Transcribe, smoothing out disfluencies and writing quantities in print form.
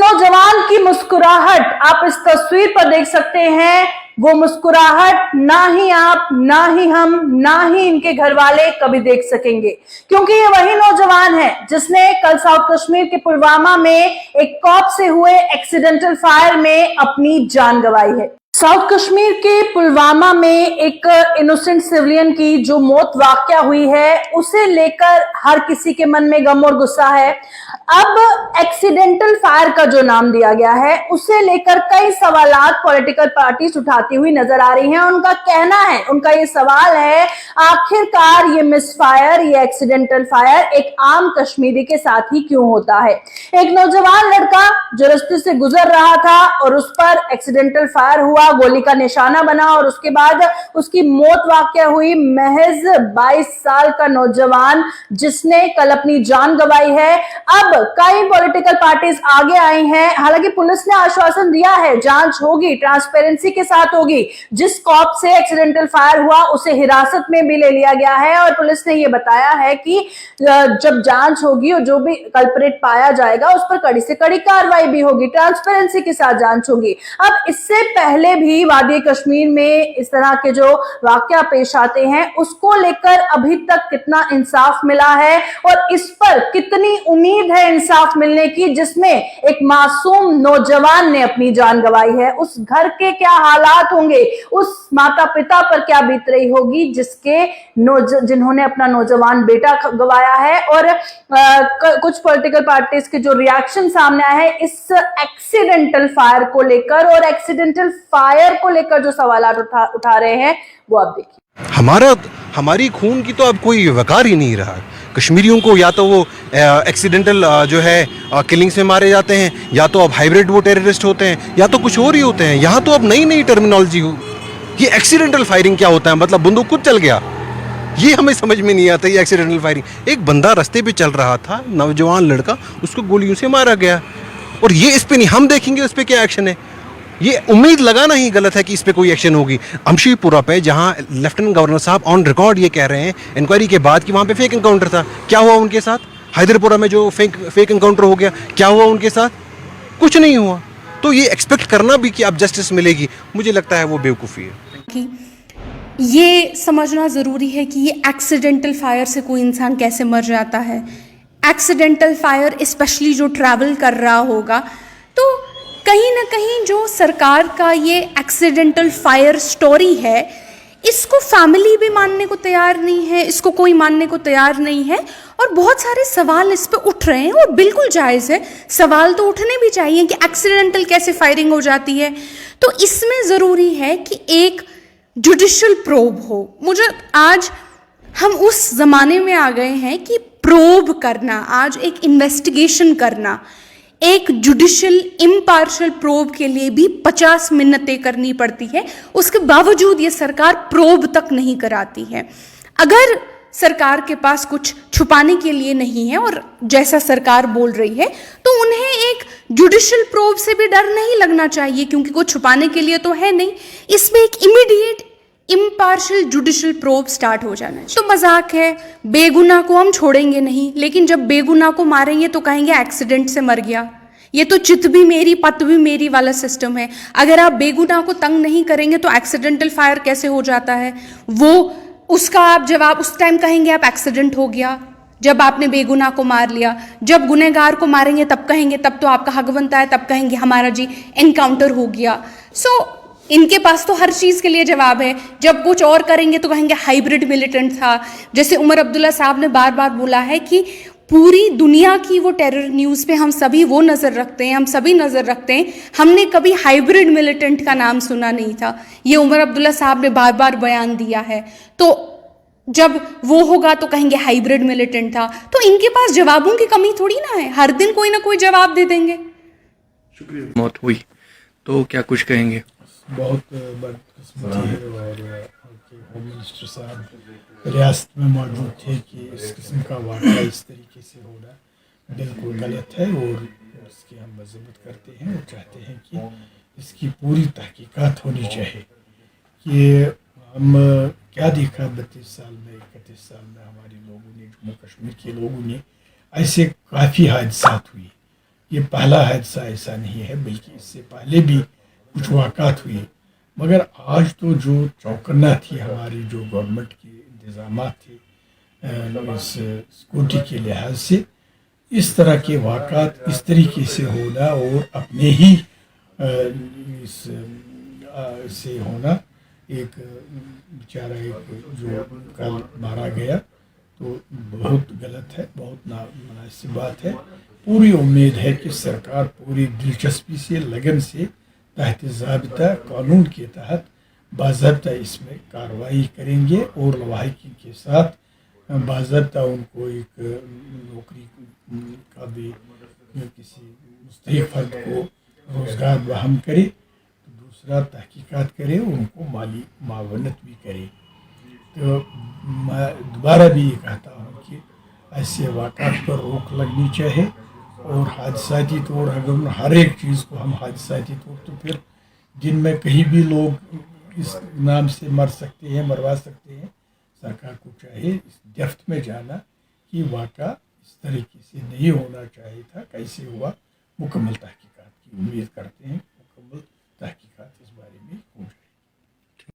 नौजवान की मुस्कुराहट आप इस तस्वीर पर देख सकते हैं। वो मुस्कुराहट ना ही आप, ना ही हम, ना ही इनके घर वाले कभी देख सकेंगे, क्योंकि ये वही नौजवान है जिसने कल साउथ कश्मीर के पुलवामा में एक कॉप से हुए एक्सीडेंटल फायर में अपनी जान गंवाई है। साउथ कश्मीर के पुलवामा में एक इनोसेंट सिविलियन की जो मौत वाकया हुई है, उसे लेकर हर किसी के मन में गम और गुस्सा है। अब एक्सीडेंटल फायर का जो नाम दिया गया है, उसे लेकर कई सवालात पॉलिटिकल पार्टीज उठाती हुई नजर आ रही हैं। उनका कहना है, उनका ये सवाल है, आखिरकार ये मिसफायर, ये एक्सीडेंटल फायर एक आम कश्मीरी के साथ ही क्यों होता है। एक नौजवान लड़का जो रास्ते से गुजर रहा था और उस पर एक्सीडेंटल फायर हुआ, गोली का निशाना बना और उसके बाद उसकी मौत वाकया हुई। महज 22 साल का नौजवान जिसने कल अपनी जान गंवाई है। अब कई पॉलिटिकल पार्टीज आगे आई हैं। हालांकि पुलिस ने आश्वासन दिया है, जांच होगी, ट्रांसपेरेंसी के साथ होगी। जिस कॉप से एक्सीडेंटल फायर हुआ उसे हिरासत में भी ले लिया गया है और पुलिस ने यह बताया है कि जब जांच होगी और जो भी कल्प्रेट पाया जाएगा उस पर कड़ी से कड़ी कार्रवाई भी होगी, ट्रांसपेरेंसी के साथ जांच होगी। अब इससे पहले भी वादी कश्मीर में इस तरह के जो वाकया पेश आते हैं, उसको लेकर अभी तक कितना इंसाफ मिला है और इस पर कितनी उम्मीद है इंसाफ मिलने की, जिसमें एक मासूम नौजवान ने अपनी जान गंवाई है। उस घर के क्या हालात होंगे, उस माता पिता पर क्या बीत रही होगी जिन्होंने अपना नौजवान बेटा गंवाया है। और कुछ पॉलिटिकल पार्टीज के जो रिएक्शन सामने आए हैं इस एक्सीडेंटल फायर को लेकर और एक्सीडेंटल फायर को लेकर जो सवाल उठा रहे हैं, वो आप देखिए। हमारी खून की तो अब कोई वकार ही नहीं रहा। कश्मीरियों को या तो वो एक्सीडेंटल जो है किलिंग्स में मारे जाते हैं, या तो अब हाइब्रिड वो टेररिस्ट होते हैं, या तो कुछ और ही होते हैं। यहाँ तो अब नई नई टर्मिनोलॉजी हो। ये एक्सीडेंटल फायरिंग क्या होता है, मतलब बंदूक खुद चल गया, ये हमें समझ में नहीं आता। ये एक्सीडेंटल फायरिंग, एक बंदा रास्ते पे चल रहा था, नौजवान लड़का, उसको गोलियों से मारा गया, और ये इस पे नहीं, हम देखेंगे उस पर क्या एक्शन है। ये उम्मीद लगाना ही गलत है कि इस पे कोई एक्शन होगी। अमशीपुरा पे जहां लेफ्टिनेंट गवर्नर साहब ऑन रिकॉर्ड ये कह रहे हैं इंक्वायरी के बाद कि वहां पे फेक एनकाउंटर था, क्या हुआ उनके साथ? हैदरपुरा में जो फेक एनकाउंटर हो गया, क्या हुआ उनके साथ? कुछ नहीं हुआ। तो ये एक्सपेक्ट करना भी कि अब जस्टिस मिलेगी, मुझे लगता है वो बेवकूफ़ी है। ये समझना ज़रूरी है कि ये एक्सीडेंटल फायर से कोई इंसान कैसे मर जाता है। एक्सीडेंटल फायर स्पेशली जो ट्रैवल कर रहा होगा, तो कहीं ना कहीं जो सरकार का ये एक्सीडेंटल फायर स्टोरी है, इसको फैमिली भी मानने को तैयार नहीं है, इसको कोई मानने को तैयार नहीं है, और बहुत सारे सवाल इस पे उठ रहे हैं और बिल्कुल जायज़ है। सवाल तो उठने भी चाहिए कि एक्सीडेंटल कैसे फायरिंग हो जाती है। तो इसमें ज़रूरी है कि एक जुडिशियल प्रोब हो। मुझे आज हम उस ज़माने में आ गए हैं कि प्रोब करना, आज एक इन्वेस्टिगेशन करना, एक जुडिशियल इम्पार्शियल प्रोब के लिए भी 50 मिन्नतें करनी पड़ती है। उसके बावजूद ये सरकार प्रोब तक नहीं कराती है। अगर सरकार के पास कुछ छुपाने के लिए नहीं है और जैसा सरकार बोल रही है, तो उन्हें एक जुडिशियल प्रोब से भी डर नहीं लगना चाहिए, क्योंकि कुछ छुपाने के लिए तो है नहीं। इसमें एक immediate impartial judicial probe start हो जाना चाहिए। तो मजाक है, बेगुनाह को हम छोड़ेंगे नहीं, लेकिन जब बेगुनाह को मारेंगे तो कहेंगे एक्सीडेंट से मर गया। ये तो चित भी मेरी पत भी मेरी वाला सिस्टम है। अगर आप बेगुनाह को तंग नहीं करेंगे तो एक्सीडेंटल फायर कैसे हो जाता है, वो उसका आप जवाब उस टाइम कहेंगे आप एक्सीडेंट हो गया, जब आपने बेगुनाह को मार लिया। जब गुनहगार को मारेंगे तब कहेंगे, तब तो आपका हक बनता है, तब कहेंगे हमारा जी एनकाउंटर हो गया। इनके पास तो हर चीज़ के लिए जवाब है। जब कुछ और करेंगे तो कहेंगे हाइब्रिड मिलिटेंट था। जैसे उमर अब्दुल्ला साहब ने बार बार बोला है कि पूरी दुनिया की वो टेरर न्यूज़ पे हम सभी वो नज़र रखते हैं, हम सभी नज़र रखते हैं। हमने कभी हाइब्रिड मिलिटेंट का नाम सुना नहीं था, ये उमर अब्दुल्ला साहब ने बार बार बयान दिया है। तो जब वो होगा तो कहेंगे हाइब्रिड मिलिटेंट था। तो इनके पास जवाबों की कमी थोड़ी ना है, हर दिन कोई ना कोई जवाब दे देंगे। शुक्रिया। मौत हुई तो क्या कुछ कहेंगे? बहुत बदकिस्मती है और होम मिनिस्टर साहब रियासत में मौजूद थे कि इस किस्म का वाक़या इस तरीके से होना बिल्कुल गलत है और इसकी हम मज़म्मत करते हैं और चाहते हैं कि इसकी पूरी तहकीकात होनी चाहिए कि हम क्या देखा 32 साल में, 31 साल में हमारे लोगों ने, जम्मू कश्मीर के लोगों ने, ऐसे काफ़ी हादसात हुए। ये पहला हादसा ऐसा नहीं है, बल्कि इससे पहले भी कुछ वाक़ात हुए। मगर आज तो जो चौकन्ना थी हमारी, जो गवर्नमेंट के इंतज़ाम थे इस सिक्योरिटी के लिहाज से, इस तरह के वाक़ात इस तरीके से होना और अपने ही इस से होना, एक बेचारा एक जो कल मारा गया, तो बहुत गलत है, बहुत नामुनासिब बात है। पूरी उम्मीद है कि सरकार पूरी दिलचस्पी से, लगन से, तहत ज़ाबिता कानून के तहत बाज़ाब्ता इसमें कार्रवाई करेंगे और लवाहिकी के साथ बाज़ाब्ता उनको एक नौकरी का भी किसी मुस्तहिक फ़र्द को रोज़गार बराहम करे, तो दूसरा तहकीकात करे, उनको माली मावनत भी करे। तो मैं दोबारा भी ये कहता हूँ कि ऐसे वाक़ात पर रोक लगनी चाहिए, और हादसाती तौर अगर हर एक चीज़ को हम हादसाती तौर, तो फिर दिन में कहीं भी लोग इस नाम से मर सकते हैं, मरवा सकते हैं। सरकार को चाहिए इस डेप्थ में जाना कि वाक़ा इस तरीके से नहीं होना चाहिए था, कैसे हुआ, मुकम्मल तहकीकात की उम्मीद करते हैं।